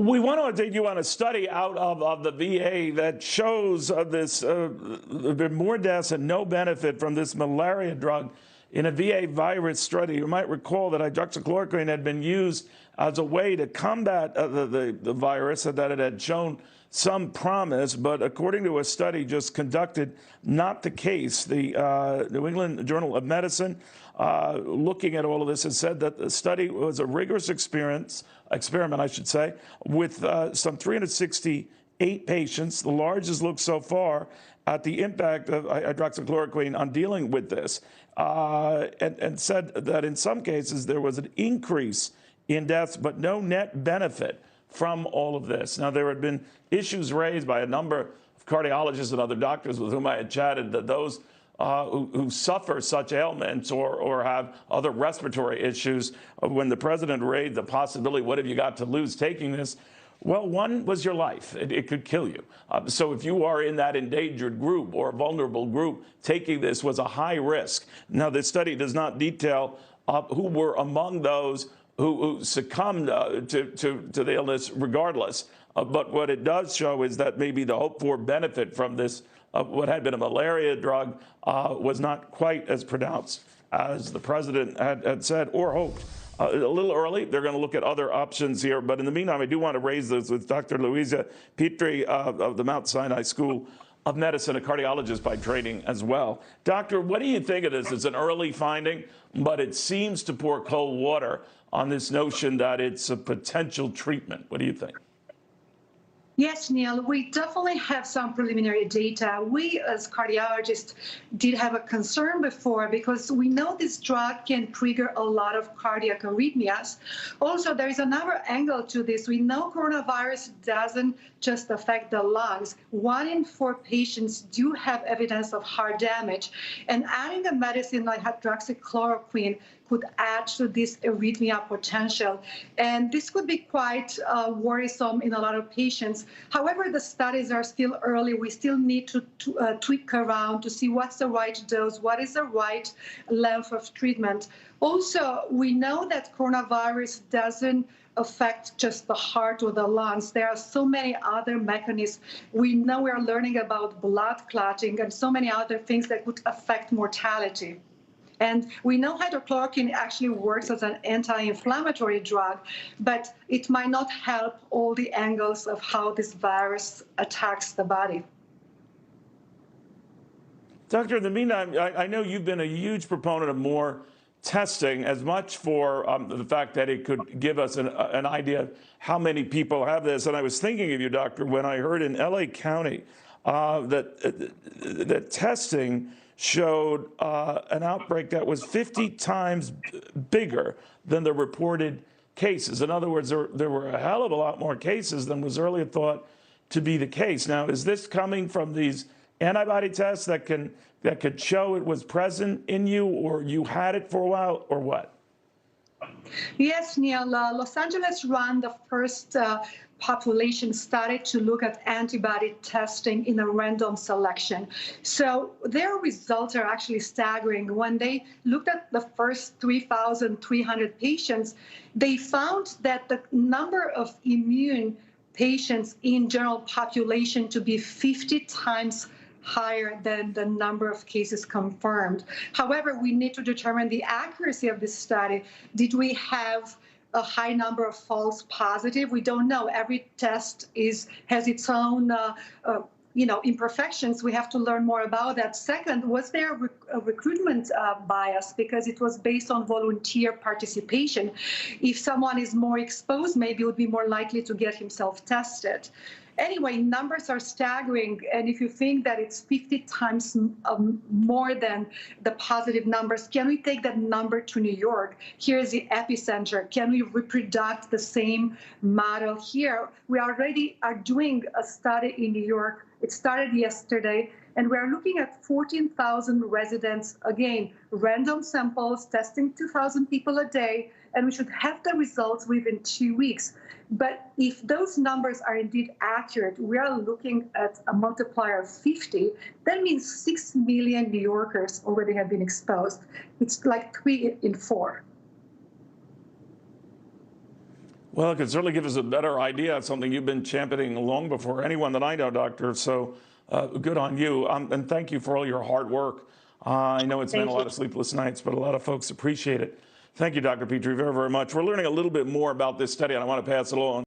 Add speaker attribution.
Speaker 1: We want to take you on a study out of the VA that shows more deaths and no benefit from this malaria drug in a VA virus study. You might recall that hydroxychloroquine had been used as a way to combat the virus and that it had shown some promise, but according to a study just conducted, not the case. The New England Journal of Medicine, looking at all of this, has said that the study was a rigorous experiment, I should say, with some 368 patients, the largest look so far at the impact of hydroxychloroquine on dealing with this, and said that in some cases there was an increase in deaths, but no net benefit from all of this. Now, there had been issues raised by a number of cardiologists and other doctors with whom I had chatted that those who suffer such ailments or have other respiratory issues, when the president raised the possibility, what have you got to lose taking this? Well, one was your life. It could kill you. So if you are in that endangered group or vulnerable group, taking this was a high risk. Now, this study does not detail who were among those who succumbed to the illness regardless. But what it does show is that maybe the hope for benefit from this, what had been a malaria drug, was not quite as pronounced as the president had said or hoped. A little early. They're going to look at other options here. But in the meantime, I do want to raise this with Dr. Luiza Petre of the Mount Sinai School of Medicine, a cardiologist by training as well. Doctor, what do you think of this? It's an early finding, but it seems to pour cold water on this notion that it's a potential treatment. What do you think?
Speaker 2: Yes, Neil, we definitely have some preliminary data. We, as cardiologists, did have a concern before because we know this drug can trigger a lot of cardiac arrhythmias. Also, there is another angle to this. We know coronavirus doesn't just affect the lungs. 1 in 4 patients do have evidence of heart damage. And adding a medicine like hydroxychloroquine could add to this arrhythmia potential. And this could be quite worrisome in a lot of patients. However, the studies are still early. We still need to tweak around to see what's the right dose, what is the right length of treatment. Also, we know that coronavirus doesn't affect just the heart or the lungs. There are so many other mechanisms. We know we are learning about blood clotting and so many other things that could affect mortality. And we know hydrochloroquine actually works as an anti-inflammatory drug, but it might not help all the angles of how this virus attacks the body.
Speaker 1: Doctor, in the meantime, I know you've been a huge proponent of more testing, as much for the fact that it could give us an idea of how many people have this. And I was thinking of you, Doctor, when I heard in LA County that testing showed an outbreak that was 50 times bigger than the reported cases. In other words, there were a hell of a lot more cases than was earlier thought to be the case. Now, is this coming from these antibody tests that could show it was present in you, or you had it for a while, or what?
Speaker 2: Yes, Neil. Los Angeles ran the first population study to look at antibody testing in a random selection. So their results are actually staggering. When they looked at the first 3,300 patients, they found that the number of immune patients in general population to be 50 times higher than the number of cases confirmed. However, we need to determine the accuracy of this study. Did we have a high number of false positive? We don't know. Every test has its own imperfections. We have to learn more about that. Second, was there a recruitment bias because it was based on volunteer participation? If someone is more exposed, maybe would be more likely to get himself tested. Anyway, numbers are staggering, and if you think that it's 50 times more than the positive numbers, can we take that number to New York? Here is the epicenter. Can we reproduce the same model here? We already are doing a study in New York. It started yesterday, and we are looking at 14,000 residents, again, random samples, testing 2,000 people a day, and we should have the results within 2 weeks. But if those numbers are indeed accurate, we are looking at a multiplier of 50. That means 6 million New Yorkers already have been exposed. It's like 3 in 4.
Speaker 1: Well, it could certainly give us a better idea. It's something you've been championing long before anyone that I know, Doctor. So good on you. And thank you for all your hard work. I know it's meant a lot of sleepless nights, but a lot of folks appreciate it. Thank you, Dr. Petre, very, very much. We're learning a little bit more about this study, and I want to pass it along.